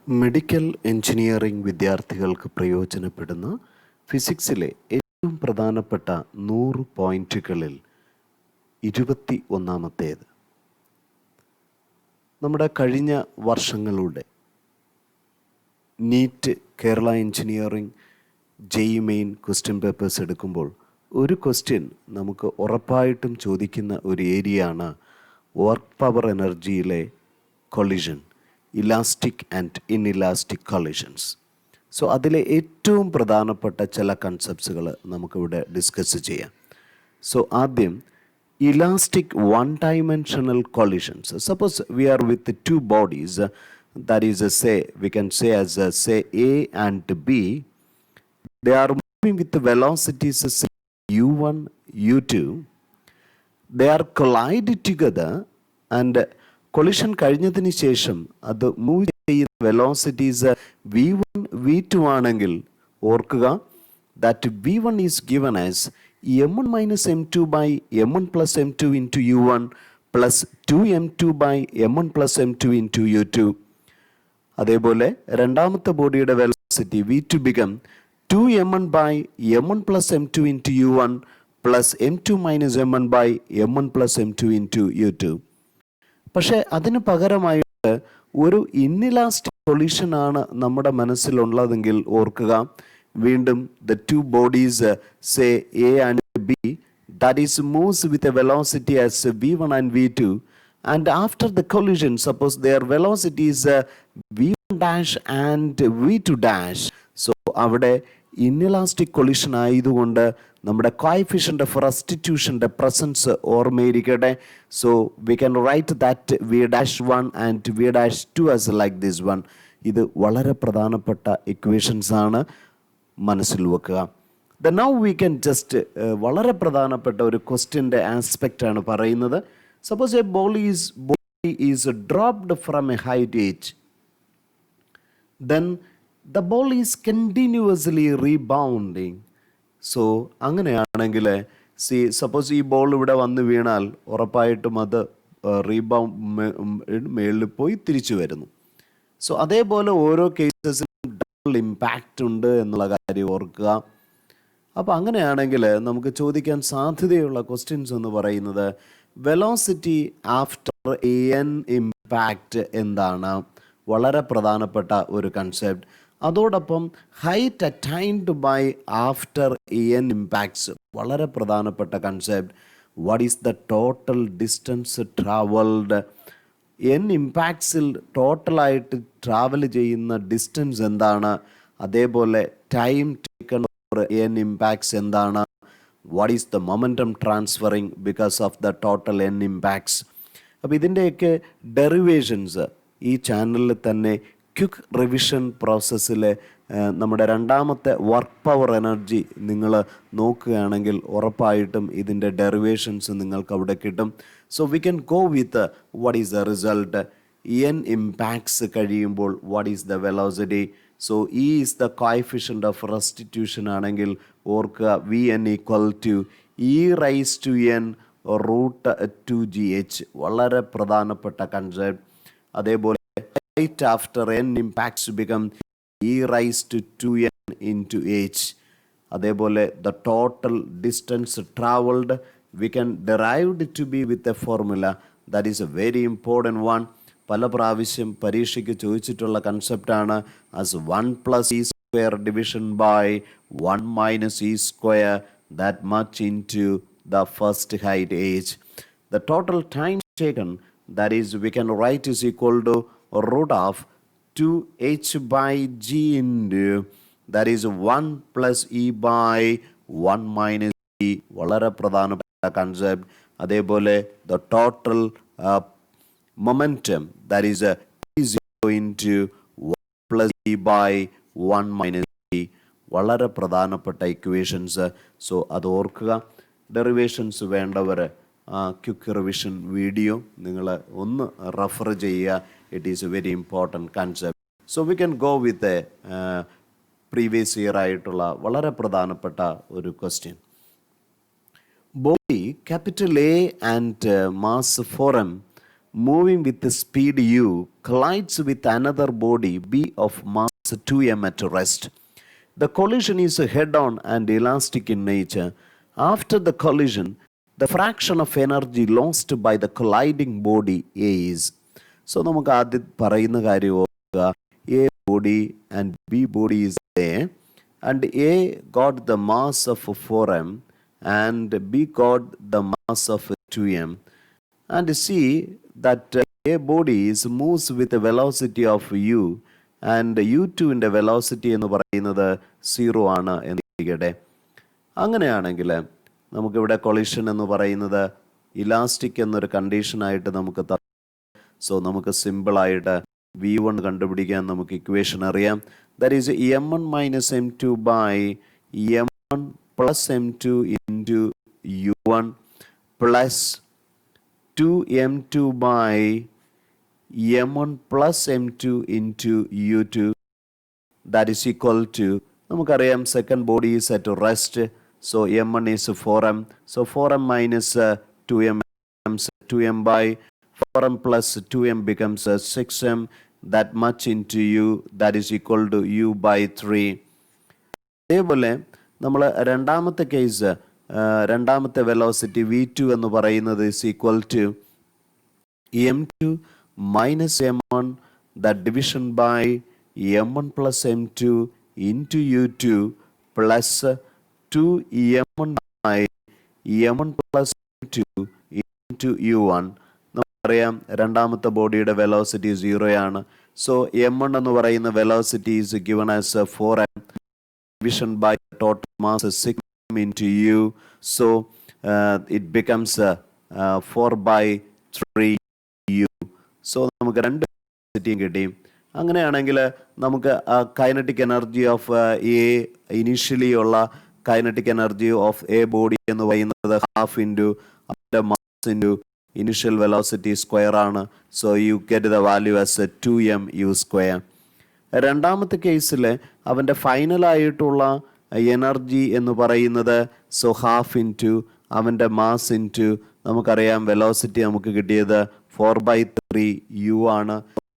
Medical engineering വിദ്യാർത്ഥികൾക്ക് പ്രയോജനപ്പെടുന്ന ഫിസിക്സിലെ ഏറ്റവും പ്രധാനപ്പെട്ട 100 പോയിന്റുകളിൽ 21ാമത്തേത്. നമ്മുടെ കഴിഞ്ഞ വർഷങ്ങളുടെ NEET Kerala engineering JEE main question papers എടുക്കുമ്പോൾ ഒരു ക്വസ്റ്റ്യൻ നമുക്ക് ഉറപ്പായിട്ടും ചോദിക്കുന്ന ഒരു ഏരിയയാണ് വർക്ക് പവർ എനർജിയിലെ collision, elastic and inelastic collisions. So അതിലെ ഏറ്റവും പ്രധാനപ്പെട്ട ചില കൺസെപ്റ്റ്സുകൾ നമുക്കിവിടെ ഡിസ്കസ് ചെയ്യാം. സോ ആദ്യം elastic one dimensional collisions. Suppose V are with two bodies, that is we can say as say A and B. They are moving with the velocities u1, u2. They are collided together and collision കഴിഞ്ഞതിന് ശേഷം അത് move ചെയ്യുന്ന velocities v1 v2 ആണെങ്കിൽ ഓർക്കുക that v1 is given as m1 minus m2 by m1 plus m2 into u1 plus 2m2 by m1 plus m2 into u2. അതേപോലെ രണ്ടാമത്തെ ബോഡിയുടെ velocity v2 become 2m1 by m1 plus m2 into u1 plus m2 minus m1 by m1 plus m2 into u2. പക്ഷേ അതിന് പകരമായിട്ട് ഒരു inelastic കൊളിഷനാണ് നമ്മുടെ മനസ്സിലുള്ളതെങ്കിൽ ഓർക്കുക, വീണ്ടും the two bodies say A and B, that is moves with a velocity as v1 and v2, and after the collision suppose their velocities v1 dash and v2 dash. So അവിടെ inelastic collision ആയതുകൊണ്ട് നമ്മുടെ coefficient of റെസ്റ്റിറ്റ്യൂഷൻ്റെ presence ഓർമ്മയിരിക്കട്ടെ. So we can write that v'1 and v'2 as like this one. ഇത് വളരെ പ്രധാനപ്പെട്ട equations ആണ്, മനസ്സിൽ വെക്കുക. The now we can just വളരെ പ്രധാനപ്പെട്ട ഒരു ക്വസ്റ്റ്യൻ്റെ ആസ്പെക്റ്റ് ആണ് പറയുന്നത്. Suppose A body is dropped from A height h, then the ball is continuously rebounding. So അങ്ങനെയാണെങ്കിൽ സപ്പോസ് ഈ ബോൾ ഇവിടെ വന്ന് വീണാൽ ഉറപ്പായിട്ടും അത് മേളിൽ പോയി തിരിച്ചു വരുന്നു. സോ അതേപോലെ ഓരോ കേസസിലും ഡബിൾ ഇമ്പാക്റ്റ് ഉണ്ട് എന്നുള്ള കാര്യം ഓർക്കുക. അപ്പോൾ അങ്ങനെയാണെങ്കിൽ നമുക്ക് ചോദിക്കാൻ സാധ്യതയുള്ള ക്വസ്റ്റ്യൻസ് എന്ന് പറയുന്നത് വെലോസിറ്റി ആഫ്റ്റർ എൻ ഇമ്പാക്റ്റ് എന്താണ്, വളരെ പ്രധാനപ്പെട്ട ഒരു കൺസെപ്റ്റ്. അതോടൊപ്പം height attained by after n impacts, വളരെ പ്രധാനപ്പെട്ട concept. What is the total distance travelled, n ഇമ്പാക്ട്സിൽ ടോട്ടലായിട്ട് ട്രാവൽ ചെയ്യുന്ന ഡിസ്റ്റൻസ് എന്താണ്, അതേപോലെ time taken for n impacts എന്താണ്, what is the momentum transferring because of the total n impacts. അപ്പോൾ ഇതിൻ്റെയൊക്കെ ഡെറിവേഷൻസ് ഈ ചാനലിൽ തന്നെ ക്വിക്ക് റിവിഷൻ പ്രോസസ്സിൽ നമ്മുടെ രണ്ടാമത്തെ വർക്ക് പവർ എനർജി നിങ്ങൾ നോക്കുകയാണെങ്കിൽ ഉറപ്പായിട്ടും ഇതിൻ്റെ ഡെറിവേഷൻസ് നിങ്ങൾക്ക് അവിടെ കിട്ടും. So we can go with what is the result. N impacts കഴിയുമ്പോൾ what is the velocity. So e is the coefficient of restitution ആണെങ്കിൽ ഓർക്കുക vn equal to e⁻n √2gh, വളരെ പ്രധാനപ്പെട്ട കൺസെപ്റ്റ്. അതേപോലെ height after n impacts become e⁻²n into h. അതേപോലെ the total distance traveled we can derive it to be with a formula that is a very important one. പല പ്രാവശ്യം പരീക്ഷയ്ക്ക് ചോദിച്ചിട്ടുള്ള കൺസെപ്റ്റാണ് as 1 plus e square division by 1 minus e square that much into the first height h. The total time taken, that is we can write is equal to root of 2h by g into, that is 1 plus e by 1 minus e, വളരെ പ്രധാനപ്പെട്ട concept. അതേപോലെ the total momentum, that is p0 into 1 plus e by 1 minus e, വളരെ പ്രധാനപ്പെട്ട equations. So അത് ഓർക്കുക. Derivations വേണ്ടവർ quick revision video നിങ്ങൾ ഒന്ന് റെഫർ ചെയ്യുക. It is A very important concept. So we can go with a previous year ആയിട്ടുള്ള വളരെ പ്രധാനപ്പെട്ട ഒരു question. Body capital A and mass 4m moving with the speed u collides with another body b of mass 2m at rest. The collision is head-on and elastic in nature. After the collision, the fraction of energy lost by the colliding body is. So നമുക്ക് ആദ്യം പറയുന്ന കാര്യം ഓർക്കുക, A body and B body is there, and A got the mass of 4m and B got the mass of 2m. And see that A body is moves with a velocity of u and u2 ൻ്റെ velocity എന്ന് പറയുന്നത് 0 ആണ് എന്നിരിക്കട്ടെ. അങ്ങനെയാണെങ്കിൽ നമുക്കിവിടെ collision എന്ന് പറയുന്നത് elastic എന്നൊരു കണ്ടീഷനായിട്ട് നമുക്ക് സോ നമുക്ക് സിമ്പിളായിട്ട് v1 കണ്ടുപിടിക്കാൻ നമുക്ക് ഇക്വേഷൻ അറിയാം. That is m1 minus m2 by m1 plus m2 into u1 plus 2m2 by m1 plus m2 into u2, that is equal to, നമുക്കറിയാം second body is at rest, so m1 is 4m, so 4m minus 2m becomes 2m by 4m plus 2m becomes 6m, that much into u, that is equal to u by 3. അതേപോലെ നമ്മൾ രണ്ടാമത്തെ case, രണ്ടാമത്തെ velocity v2 എന്ന് പറയുന്നത് is equal to m2 minus m1, that division by m1 plus m2 into u2 plus 2m1 by m1 plus m2 into u1. നമുക്കറിയാം രണ്ടാമത്തെ ബോഡിയുടെ velocity 0 ആണ്. സോ m1 എന്ന് പറയുന്ന velocity is given as 4m, division by total mass 6m into u, so it becomes 4 by 3 u. So നമുക്ക് രണ്ട് വെലോസിറ്റിയും കിട്ടി. അങ്ങനെയാണെങ്കിൽ നമുക്ക് kinetic energy of A, initially ഉള്ള kinetic energy of a body എന്ന് പറയുന്നത് ഹാഫ് ഇൻറ്റു അതിൻ്റെ mass into initial velocity square ആണ്. So you get the value as 2m u square. രണ്ടാമത്തെ കേസിൽ അവൻ്റെ ഫൈനലായിട്ടുള്ള എനർജി എന്ന് പറയുന്നത് സോ ഹാഫ് ഇൻറ്റു അവൻ്റെ മാസ് ഇൻറ്റു നമുക്കറിയാം വെലോസിറ്റി നമുക്ക് കിട്ടിയത് 4/3 u ആണ്.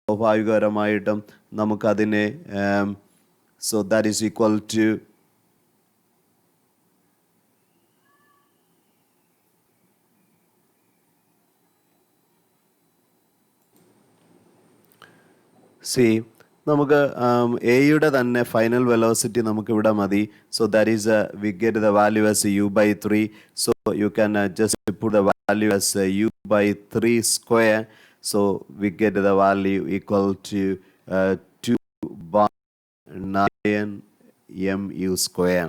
സ്വാഭാവികപരമായിട്ടും നമുക്കതിനെ so that is equal to നമുക്ക് എയുടെ തന്നെ ഫൈനൽ വെലോസിറ്റി നമുക്കിവിടെ മതി. So that is we get the value as u/3. So you can just put the value as u/3 square. So we get the value equal to 2/9m u square.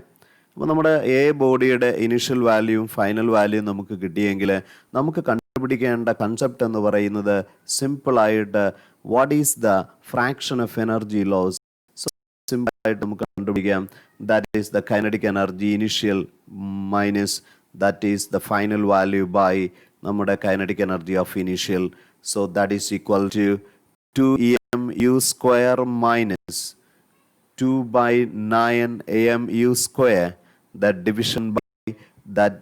അപ്പോൾ നമ്മുടെ A ബോഡിയുടെ initial വാല്യൂവും final വാല്യൂവും നമുക്ക് കിട്ടിയെങ്കിൽ നമുക്ക് കണ്ടുപിടിക്കേണ്ട concept എന്ന് പറയുന്നത് സിമ്പിളായിട്ട് what is the fraction of energy loss. So simple ആയിട്ട് നമുക്ക് കണ്ടുപിടിക്കാം. that is the kinetic energy initial minus that is the final value by നമ്മുടെ kinetic energy of initial. So that is equal to 2m u square minus 2/9am u square, that division by that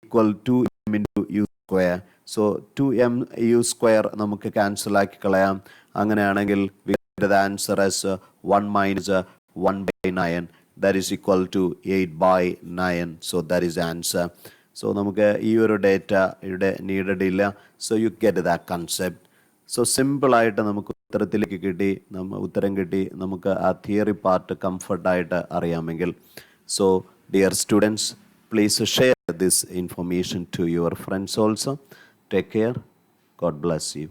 equal to m into u square. So 2m u square നമുക്ക് cancel ആക്കി കളയാം. അങ്ങനെയാണെങ്കിൽ we get the answer as 1 minus 1/9, that is equal to 8/9. So that is the answer. So നമുക്ക് ഈ ഒരു data ഇവിടെ needed ഇല്ല. So you get that concept. So സിമ്പിളായിട്ട് നമുക്ക് ഉത്തരം കിട്ടി. നമുക്ക് ആ തിയറി പാർട്ട് കംഫർട്ടായിട്ട് അറിയാമെങ്കിൽ. So dear students, please share this information to your friends also. Take care. God bless you.